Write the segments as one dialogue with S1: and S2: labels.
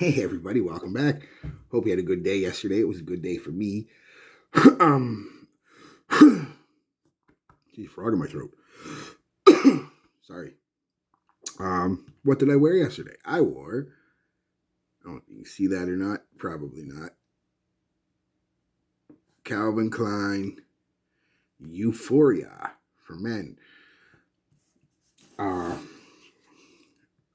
S1: Hey everybody, welcome back. Hope you had a good day yesterday. It was a good day for me. Geez, frog in my throat. Sorry. What did I wear yesterday? I wore, I don't know if you can see that or not, probably not. Calvin Klein Euphoria for men. Uh,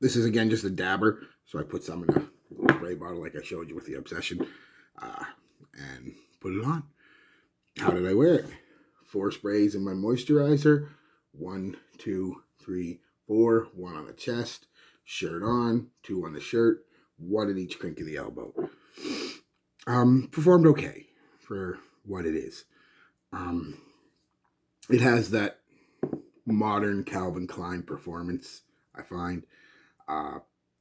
S1: this is again just a dabber, so I put some in a little spray bottle like I showed you with the obsession, and put it on. How did I wear it? 4 sprays in my moisturizer. 1, 2, 3, 4. 1 on the chest. Shirt on. 2 on the shirt. 1 at each crink of the elbow. Performed okay for what it is. It has that modern Calvin Klein performance, I find.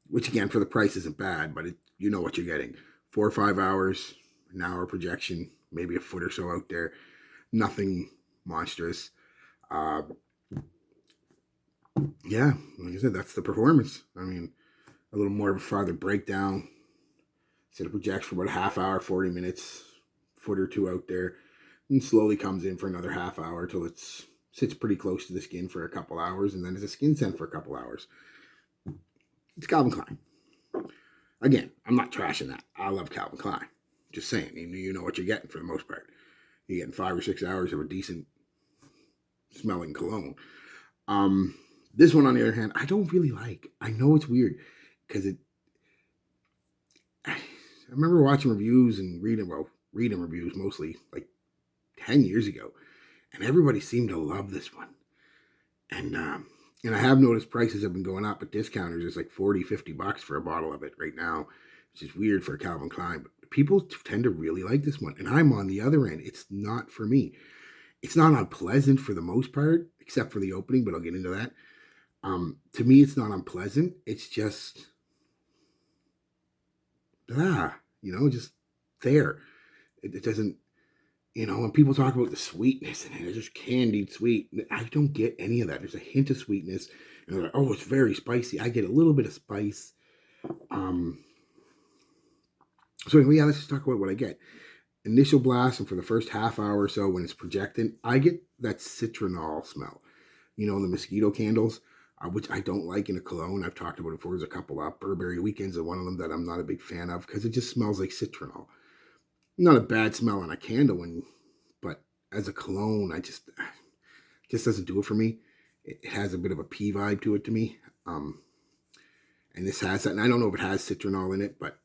S1: Which again, for the price isn't bad, but you know what you're getting. 4 or 5 hours, an hour projection, maybe a foot or so out there. Nothing monstrous. Yeah, like I said, that's the performance. I mean, a little more of a farther breakdown. Instead of projects for about a half hour, 40 minutes, foot or two out there, and slowly comes in for another half hour till it sits pretty close to the skin for a couple hours, and then is a skin scent for a couple hours. It's Calvin Klein. Again, I'm not trashing that. I love Calvin Klein. Just saying, you know what you're getting for the most part. You're getting 5 or 6 hours of a decent smelling cologne. This one, on the other hand, I don't really like. I know it's weird because I remember watching reviews and reading reviews mostly like 10 years ago, and everybody seemed to love this one. And I have noticed prices have been going up at discounters. It's like $40-$50 for a bottle of it right now, which is weird for a Calvin Klein. But people tend to really like this one, and I'm on the other end. It's not for me. It's not unpleasant for the most part, except for the opening, but I'll get into that. To me, it's not unpleasant. It's just, just there. It doesn't, when people talk about the sweetness and it's just candied sweet, I don't get any of that. There's a hint of sweetness. And they're like, oh, it's very spicy. I get a little bit of spice. So anyway, let's just talk about what I get. Initial blast, and for the first half hour or so when it's projecting, I get that citronal smell. The mosquito candles, which I don't like in a cologne. I've talked about it before. There's a couple of Burberry Weekends, and one of them that I'm not a big fan of because it just smells like citronal. Not a bad smell on a candle, but as a cologne, just doesn't do it for me. It has a bit of a pea vibe to it to me. And this has that, and I don't know if it has citronal in it, but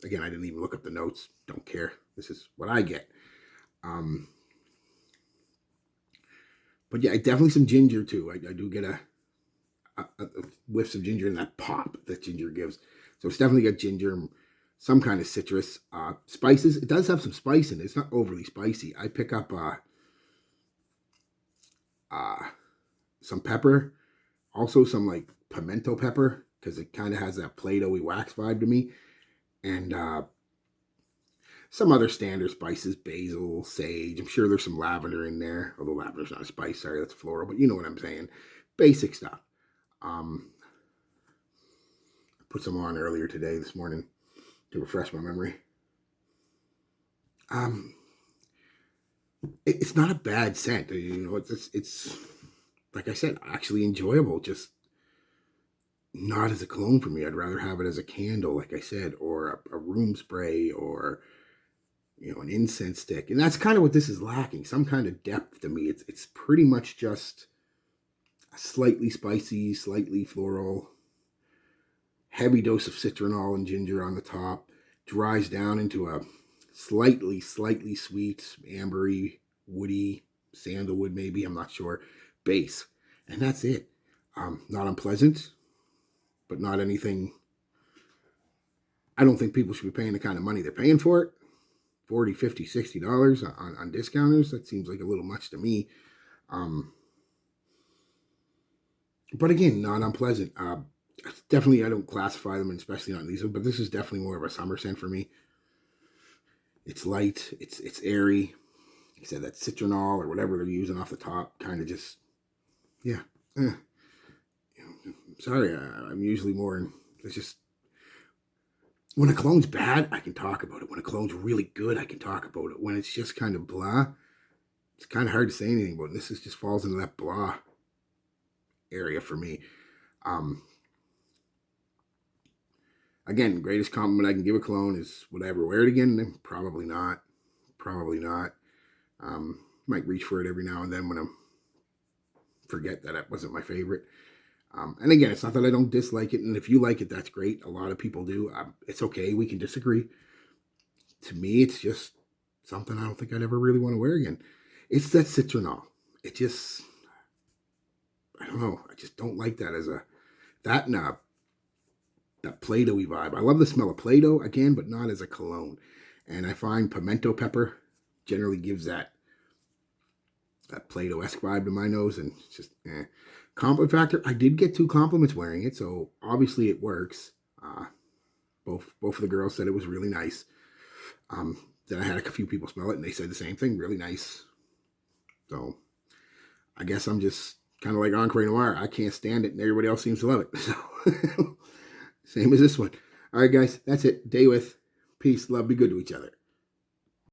S1: again, I didn't even look up the notes. Don't care. This is what I get. But yeah, definitely some ginger too. I do get a whiffs of ginger and that pop that ginger gives. So it's definitely got ginger and some kind of citrus. Spices. It does have some spice in it. It's not overly spicy. I pick up some pepper. Also some like pimento pepper because it kind of has that Play-Doh-y wax vibe to me. And some other standard spices, basil, sage. I'm sure there's some lavender in there. Although lavender's not a spice. Sorry, that's floral. But you know what I'm saying. Basic stuff. I put some on earlier this morning, to refresh my memory. It's not a bad scent. It's like I said, actually enjoyable. Just not as a cologne for me. I'd rather have it as a candle, like I said, or a room spray, or an incense stick. And that's kind of what this is lacking. Some kind of depth to me. It's pretty much just a slightly spicy, slightly floral, heavy dose of citronal and ginger on the top, dries down into a slightly sweet, ambery, woody, sandalwood maybe, I'm not sure, base. And that's it. Not unpleasant, but not anything. I don't think people should be paying the kind of money they're paying for it. $40, $50, $60 on discounters. That seems like a little much to me. But again, not unpleasant. Definitely, I don't classify them, especially not in these, but this is definitely more of a summer scent for me. It's light, it's airy. Like I said, that citronal or whatever they're using off the top, kind of just, yeah. Sorry, I'm usually more, it's just, When a cologne's bad, I can talk about it. When a cologne's really good, I can talk about it. When it's just kind of blah, it's kind of hard to say anything about it. This just falls into that blah area for me. Um, Again, greatest compliment I can give a cologne is, would I ever wear it again? Probably not. Probably not. Might reach for it every now and then when I forget that it wasn't my favorite. And again, it's not that I don't dislike it. And if you like it, that's great. A lot of people do. It's okay. We can disagree. To me, it's just something I don't think I'd ever really want to wear again. It's that citronal. It just, I don't know. I just don't like that as a, that and that Play-Doh-y vibe. I love the smell of Play-Doh again, but not as a cologne. And I find pimento pepper generally gives that Play-Doh-esque vibe to my nose, and it's just Compliment factor, I did get 2 compliments wearing it, so obviously it works. Both of the girls said it was really nice. Then I had a few people smell it, and they said the same thing, really nice. So I guess I'm just kind of like Encre Noir. I can't stand it, and everybody else seems to love it. So same as this one. All right, guys, that's it. Day with. Peace, love, be good to each other.